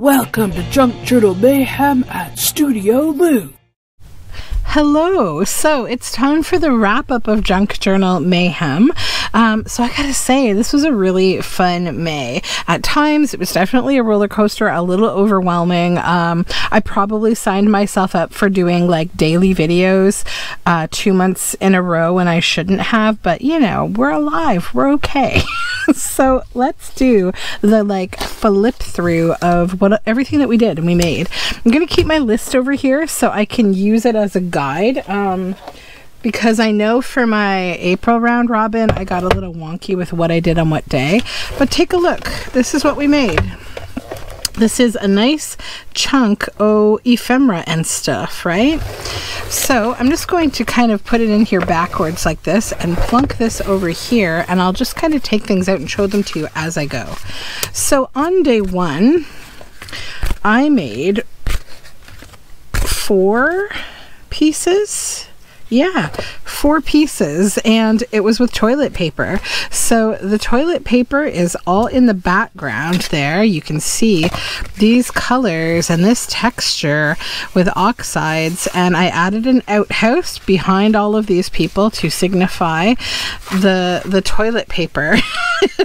Welcome to Junk Journal Mayhem at Studioloo. Hello, so it's time for the wrap-up of Junk Journal Mayhem. So I gotta say, this was a really fun May. At times, it was definitely a roller coaster, a little overwhelming. I probably signed myself up for doing like daily videos 2 months in a row when I shouldn't have, but you know, we're alive, we're okay. So let's do the like flip through of everything that we did and we made. I'm gonna keep my list over here so I can use it as a guide, because I know for my April round robin I got a little wonky with what I did on what day, but take a look. This is what we made. This is a nice chunk of ephemera and stuff, right? So I'm just going to kind of put it in here backwards like this and plunk this over here, and I'll just kind of take things out and show them to you as I go. So on day one, I made 4 pieces. Yeah, 4 pieces, and it was with toilet paper. So the toilet paper is all in the background there. You can see these colors and this texture with oxides, and I added an outhouse behind all of these people to signify the toilet paper.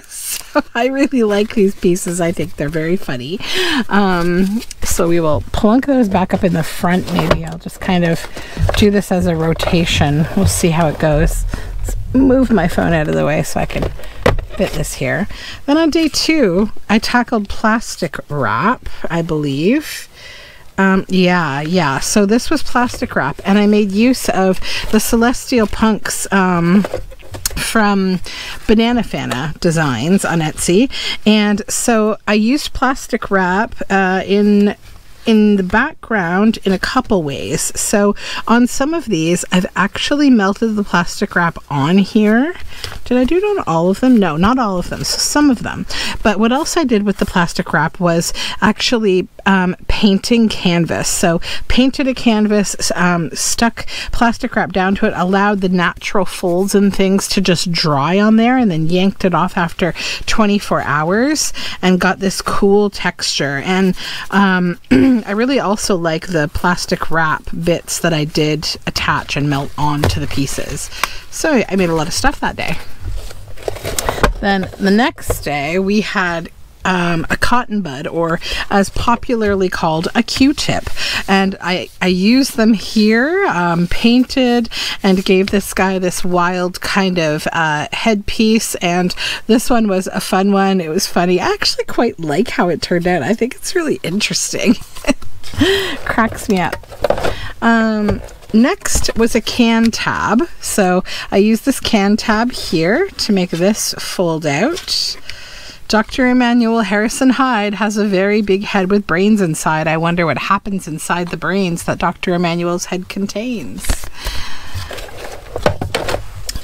So I really like these pieces. I think they're very funny. So we will plunk those back up in the front. Maybe I'll just kind of do this as a rotation. We'll see how it goes. Let's move my phone out of the way so I can fit this here. Then on day 2, I tackled plastic wrap, I believe. Yeah. So this was plastic wrap, and I made use of the Celestial Punks from Banana Fana Designs on Etsy. And so I used plastic wrap in the background in a couple ways. So on some of these, I've actually melted the plastic wrap on here. Did I do it on all of them? No, not all of them. So some of them. But what else I did with the plastic wrap was actually painting canvas. So painted a canvas, stuck plastic wrap down to it, allowed the natural folds and things to just dry on there, and then yanked it off after 24 hours and got this cool texture. And I really also like the plastic wrap bits that I did attach and melt onto the pieces. So I made a lot of stuff that day. Then the next day we had a cotton bud, or as popularly called, a Q-tip, and I used them here, painted, and gave this guy this wild kind of headpiece. And this one was a fun one. It was funny. I actually quite like how it turned out. I think it's really interesting. Cracks me up. Next was a can tab. So I used this can tab here to make this fold out. Dr. Emmanuel Harrison Hyde has a very big head with brains inside. I wonder what happens inside the brains that Dr. Emmanuel's head contains.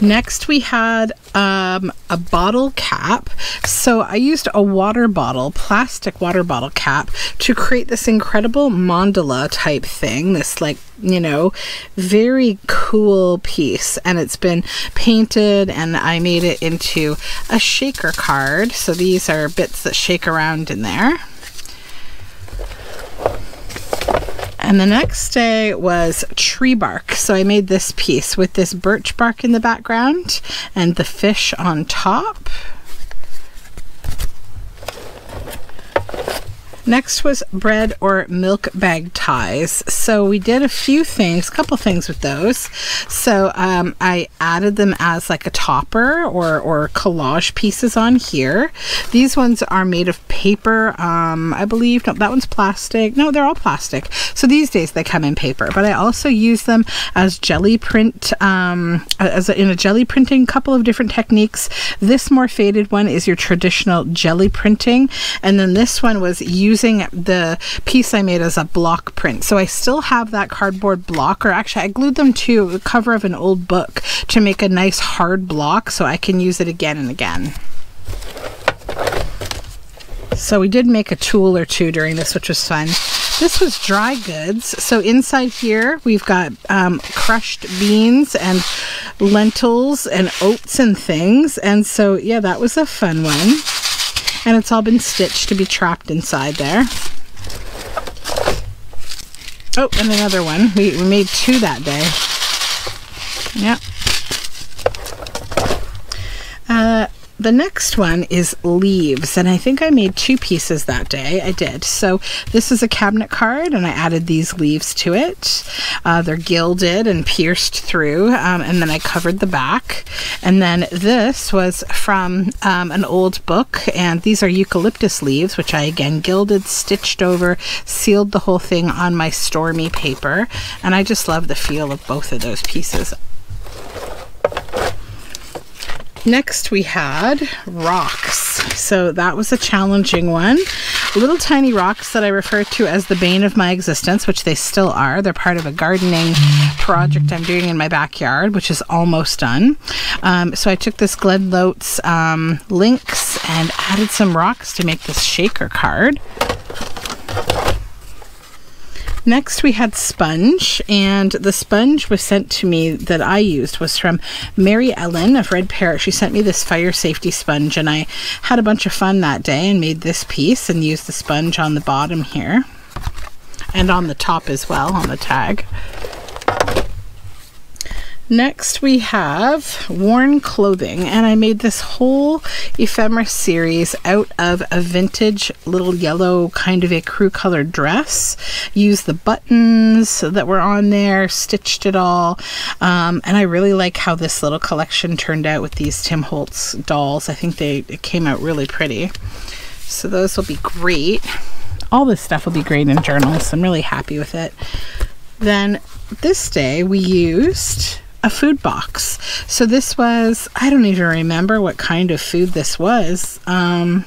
Next we had a bottle cap. So I used a water bottle, plastic water bottle cap, to create this incredible mandala type thing, this like, you know, very cool piece. And it's been painted, and I made it into a shaker card. So these are bits that shake around in there. And the next day was tree bark. So I made this piece with this birch bark in the background and the fish on top. Next was bread or milk bag ties. So we did a couple things with those. So I added them as like a topper or collage pieces on here. These ones are made of paper, I believe. No, that one's plastic. No, they're all plastic. So these days they come in paper, but I also use them as jelly print, in a jelly printing, couple of different techniques. This more faded one is your traditional jelly printing, and then this one was using the piece I made as a block print. So I still have that cardboard block, or actually I glued them to the cover of an old book to make a nice hard block so I can use it again and again. So we did make a tool or two during this, which was fun. This was dry goods. So inside here we've got crushed beans and lentils and oats and things. And so yeah, that was a fun one. And it's all been stitched to be trapped inside there. Oh, and another one. We made 2 that day. Yep. The next one is leaves, and I think I made 2 pieces that day. I did. So this is a cabinet card, and I added these leaves to it. They're gilded and pierced through, and then I covered the back. And then this was from an old book, and these are eucalyptus leaves, which I again gilded, stitched over, sealed the whole thing on my Stormy paper, and I just love the feel of both of those pieces. Next we had rocks. So that was a challenging one. Little tiny rocks that I refer to as the bane of my existence, which they still are. They're part of a gardening project I'm doing in my backyard, which is almost done. So I took this Glen Lotz links and added some rocks to make this shaker card. Next we had sponge, and the sponge was sent to me that I used was from Mary Ellen of Red Parrot. She sent me this fire safety sponge, and I had a bunch of fun that day and made this piece and used the sponge on the bottom here and on the top as well on the tag. Next we have worn clothing, and I made this whole ephemera series out of a vintage little yellow kind of ecru colored dress. Used the buttons that were on there, stitched it all, and I really like how this little collection turned out with these Tim Holtz dolls. I think it came out really pretty. So those will be great. All this stuff will be great in journals. I'm really happy with it. Then this day we used a food box. So this was, I don't even remember what kind of food this was. Oh,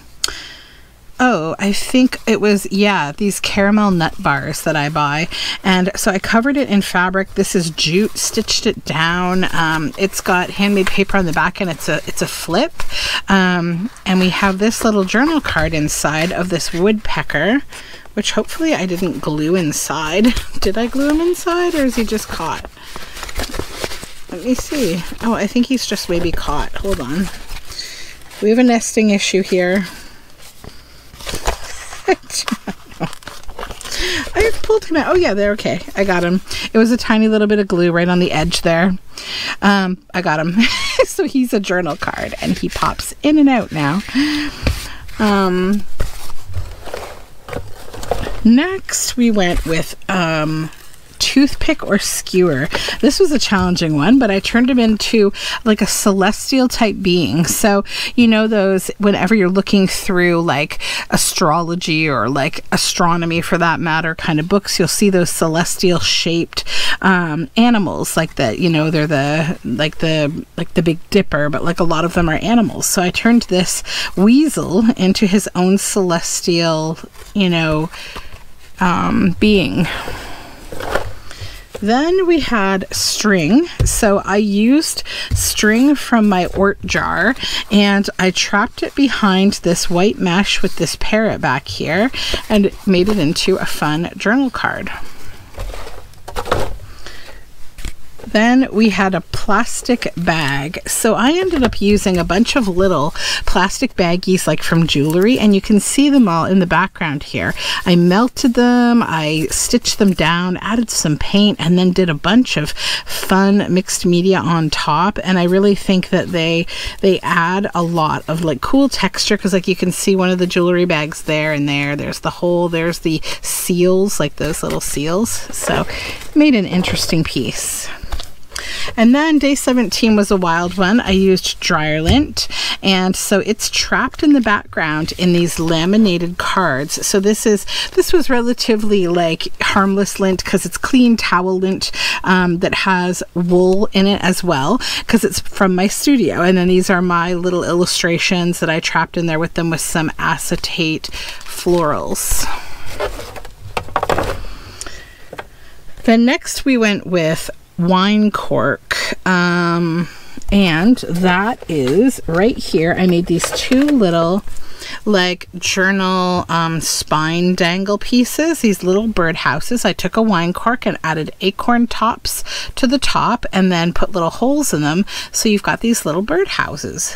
I think it was, yeah, these caramel nut bars that I buy. And so I covered it in fabric. This is jute, stitched it down. It's got handmade paper on the back, and it's a flip. And we have this little journal card inside of this woodpecker, which hopefully I didn't glue inside. Did I glue him inside, or is he just caught? Let me see. Oh, I think he's just maybe caught. Hold on. We have a nesting issue here. I pulled him out. Oh yeah, they're okay. I got him. It was a tiny little bit of glue right on the edge there. I got him. So he's a journal card, and he pops in and out now. Next we went with toothpick or skewer. This was a challenging one, but I turned him into like a celestial type being. So you know those, whenever you're looking through like astrology or like astronomy for that matter kind of books, you'll see those celestial shaped animals, like that, you know, they're the Big Dipper, but like a lot of them are animals. So I turned this weasel into his own celestial, you know, being. Then we had string. So I used string from my Ort jar, and I trapped it behind this white mesh with this parrot back here and made it into a fun journal card. Then we had a plastic bag. So I ended up using a bunch of little plastic baggies like from jewelry, and you can see them all in the background here. I melted them, I stitched them down, added some paint, and then did a bunch of fun mixed media on top. And I really think that they add a lot of like cool texture, because like you can see one of the jewelry bags there and there's the hole, there's the seals, like those little seals. So made an interesting piece. And then day 17 was a wild one. I used dryer lint, and so it's trapped in the background in these laminated cards. So this was relatively like harmless lint because it's clean towel lint that has wool in it as well, because it's from my studio. And then these are my little illustrations that I trapped in there with them with some acetate florals. Then next we went with wine cork, and that is right here. I made these 2 little like journal spine dangle pieces, these little bird houses. I took a wine cork and added acorn tops to the top and then put little holes in them, so you've got these little bird houses.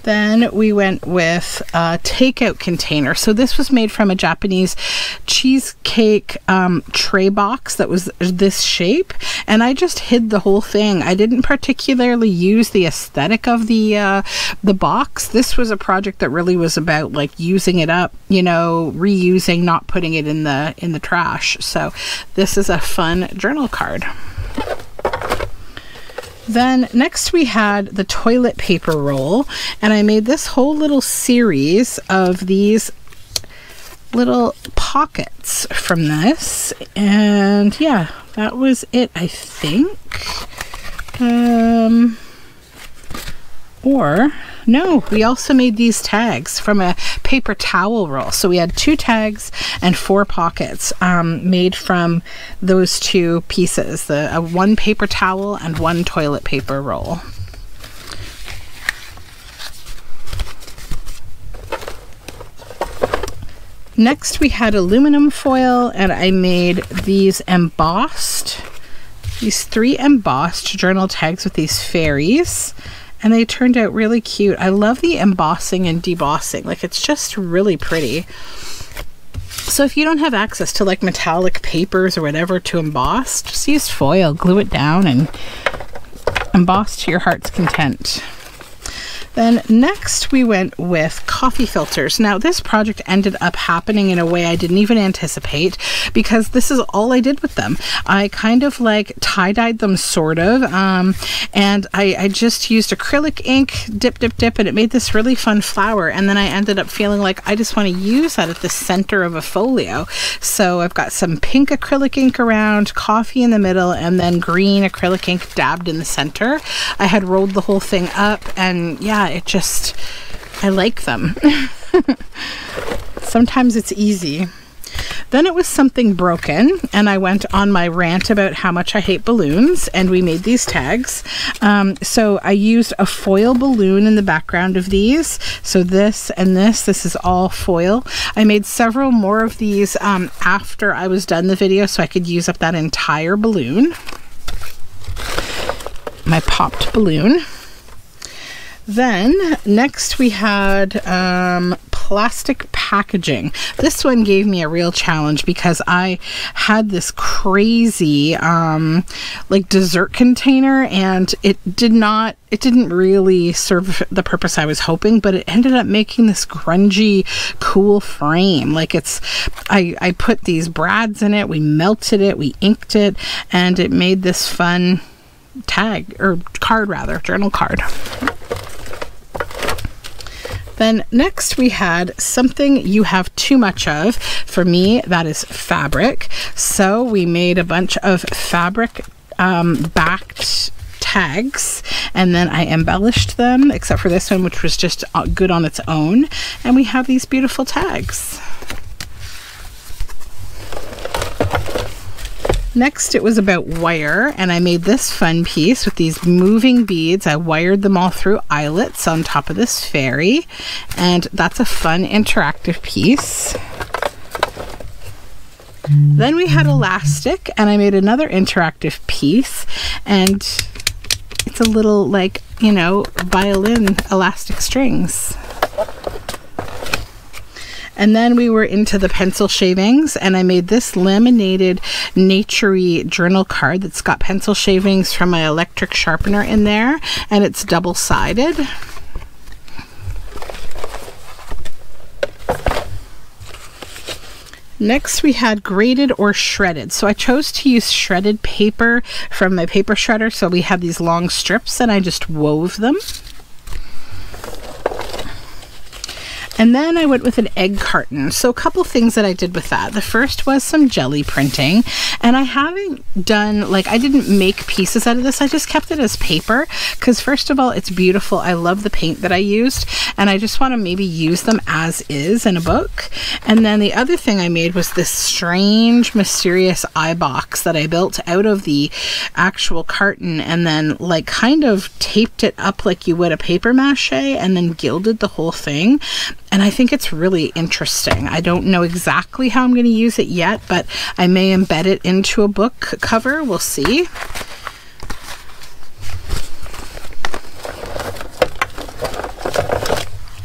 Then we went with a takeout container. So this was made from a Japanese cheesecake tray box that was this shape, and I just hid the whole thing. I didn't particularly use the aesthetic of the box. This was a project that really was about like using it up, you know, reusing, not putting it in the trash. So this is a fun journal card. Then next we had the toilet paper roll, and I made this whole little series of these little pockets from this, and yeah, that was it, I think. Or no, we also made these tags from a paper towel roll. So we had 2 tags and 4 pockets made from those 2 pieces, the 1 paper towel and 1 toilet paper roll. Next we had aluminum foil, and I made these 3 embossed journal tags with these fairies. And they turned out really cute. I love the embossing and debossing. Like, it's just really pretty. So if you don't have access to like metallic papers or whatever to emboss, just use foil, glue it down, and emboss to your heart's content. Then next we went with coffee filters. Now this project ended up happening in a way I didn't even anticipate, because this is all I did with them. I kind of like tie-dyed them, sort of, and I just used acrylic ink, dip, and it made this really fun flower. And then I ended up feeling like I just want to use that at the center of a folio. So I've got some pink acrylic ink around, coffee in the middle, and then green acrylic ink dabbed in the center. I had rolled the whole thing up, and yeah, I like them. Sometimes it's easy. Then it was something broken, and I went on my rant about how much I hate balloons, and we made these tags. So I used a foil balloon in the background of these. So this and this is all foil. I made several more of these after I was done the video, so I could use up that entire balloon. My popped balloon. Then next we had plastic packaging. This one gave me a real challenge because I had this crazy like dessert container, and it didn't really serve the purpose I was hoping, but it ended up making this grungy, cool frame. Like I put these brads in it, we melted it, we inked it, and it made this fun tag, or card rather, journal card. Then next we had something you have too much of. For me, that is fabric. So we made a bunch of fabric backed tags, and then I embellished them, except for this one, which was just good on its own. And we have these beautiful tags. Next, it was about wire, and I made this fun piece with these moving beads. I wired them all through eyelets on top of this fairy, and that's a fun interactive piece. Then we had elastic, and I made another interactive piece, and it's a little, like, you know, violin elastic strings. And then we were into the pencil shavings, and I made this laminated naturey journal card that's got pencil shavings from my electric sharpener in there, and it's double-sided. Next we had graded or shredded. So I chose to use shredded paper from my paper shredder, so we had these long strips, and I just wove them. And then I went with an egg carton. So a couple things that I did with that. The first was some jelly printing, and I haven't done, like, I didn't make pieces out of this. I just kept it as paper because, first of all, it's beautiful. I love the paint that I used, and I just want to maybe use them as is in a book. And then the other thing I made was this strange, mysterious eye box that I built out of the actual carton, and then like kind of taped it up like you would a paper mache, and then gilded the whole thing. And I think it's really interesting. I don't know exactly how I'm going to use it yet, but I may embed it into a book cover. We'll see.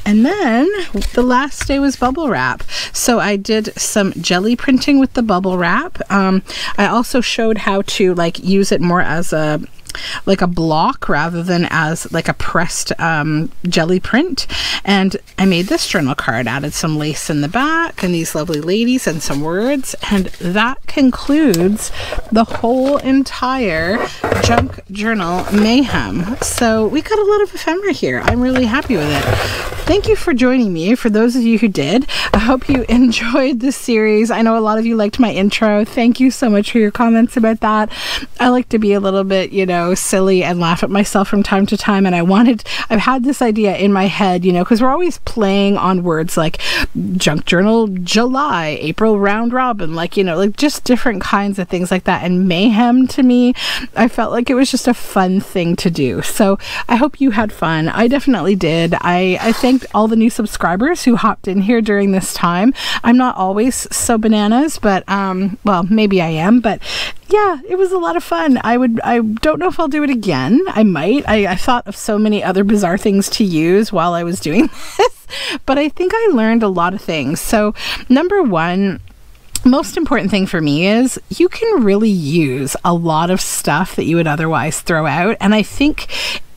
And then the last day was bubble wrap. So I did some jelly printing with the bubble wrap. I also showed how to like use it more as a block rather than as like a pressed jelly print. And I made this journal card, added some lace in the back and these lovely ladies and some words, and that concludes the whole entire Junk Journal Mayhem. So we got a lot of ephemera here. I'm really happy with it. Thank you for joining me. For those of you who did, I hope you enjoyed this series. I know a lot of you liked my intro. Thank you so much for your comments about that. I like to be a little bit, you know, silly and laugh at myself from time to time, and I've had this idea in my head, you know, because we're always playing on words like Junk Journal July, April round robin, like, you know, like just different kinds of things like that. And mayhem, to me, I felt like it was just a fun thing to do. So I hope you had fun. I definitely did. I thanked all the new subscribers who hopped in here during this time. I'm not always so bananas, but well, maybe I am, but yeah, it was a lot of fun. I don't know if I'll do it again. I might. I thought of so many other bizarre things to use while I was doing this, but I think I learned a lot of things. So number one, most important thing for me is you can really use a lot of stuff that you would otherwise throw out. And I think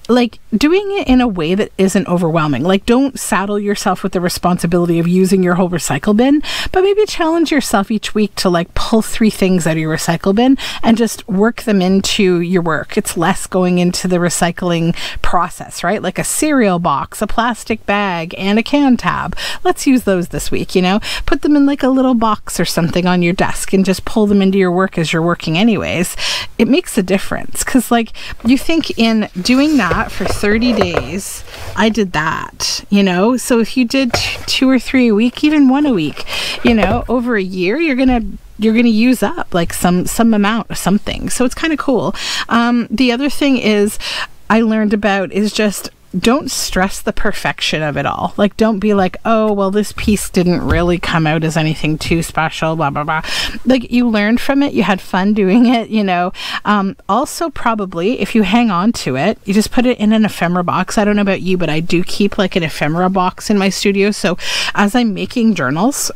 like doing it in a way that isn't overwhelming. Like, don't saddle yourself with the responsibility of using your whole recycle bin, but maybe challenge yourself each week to like pull 3 things out of your recycle bin and just work them into your work. It's less going into the recycling process, right? Like a cereal box, a plastic bag, and a can tab. Let's use those this week, you know? Put them in like a little box or something on your desk and just pull them into your work as you're working anyways. It makes a difference, because like you think in doing that for 30 days, I did that, you know? So if you did 2 or 3 a week, even 1 a week, you know, over a year, you're gonna use up like some amount of something. So it's kind of cool. The other thing is I learned about is just don't stress the perfection of it all. Like, don't be like, oh, well, this piece didn't really come out as anything too special, blah, blah, blah. Like, you learned from it, you had fun doing it, you know. Also, probably, if you hang on to it, you just put it in an ephemera box. I don't know about you, but I do keep like an ephemera box in my studio. So as I'm making journals,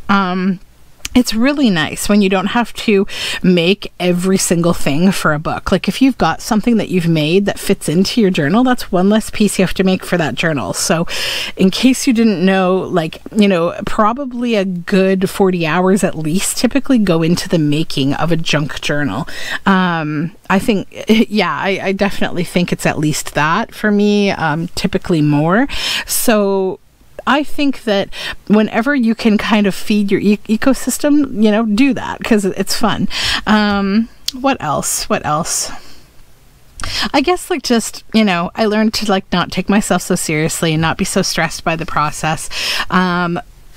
it's really nice when you don't have to make every single thing for a book. Like if you've got something that you've made that fits into your journal, that's one less piece you have to make for that journal. So in case you didn't know, like, you know, probably a good 40 hours at least typically go into the making of a junk journal. I think, yeah, I definitely think it's at least that for me, typically more. So I think that whenever you can kind of feed your ecosystem, you know, do that because it's fun. What else? I guess like just, you know, I learned to like not take myself so seriously and not be so stressed by the process.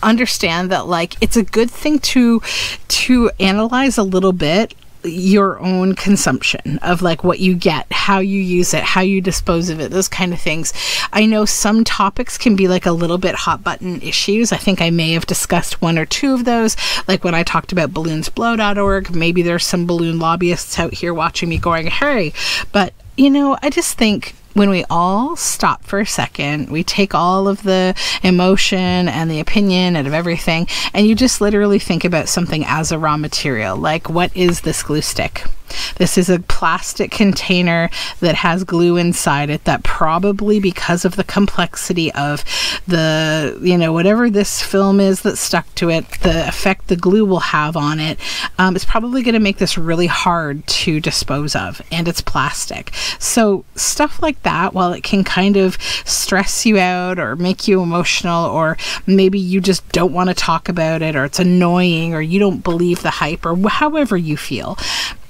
Understand that like it's a good thing to analyze a little bit your own consumption of like what you get, how you use it, how you dispose of it, those kind of things. I know some topics can be like a little bit hot button issues. I think I may have discussed 1 or 2 of those, like when I talked about balloonsblow.org. Maybe there's some balloon lobbyists out here watching me going, hey, but you know, I just think when we all stop for a second, we take all of the emotion and the opinion out of everything, and you just literally think about something as a raw material. Like, what is this glue stick? This is a plastic container that has glue inside it that probably, because of the complexity of the, you know, whatever this film is that stuck to it, the effect the glue will have on it, is probably going to make this really hard to dispose of, and it's plastic. So stuff like that, while it can kind of stress you out or make you emotional, or maybe you just don't want to talk about it, or it's annoying, or you don't believe the hype, or however you feel,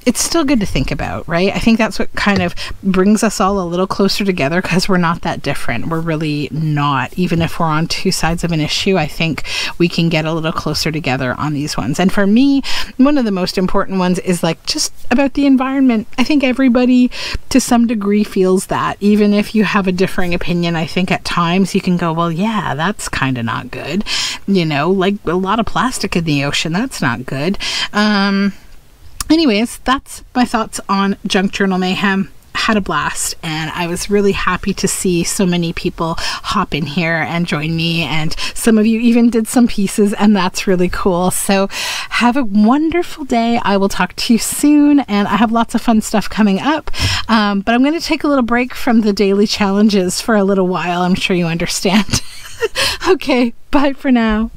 it's still good to think about, right? I think that's what kind of brings us all a little closer together, because we're not that different. We're really not. Even if we're on 2 sides of an issue, I think we can get a little closer together on these ones. And for me, one of the most important ones is like just about the environment. I think everybody to some degree feels that. Even if you have a differing opinion, I think at times you can go, well, yeah, that's kind of not good. You know, like a lot of plastic in the ocean, that's not good. Anyways, that's my thoughts on Junk Journal Mayhem. had a blast, and I was really happy to see so many people hop in here and join me, and some of you even did some pieces, and that's really cool. So have a wonderful day. I will talk to you soon, and I have lots of fun stuff coming up, but I'm going to take a little break from the daily challenges for a little while. I'm sure you understand. Okay, bye for now.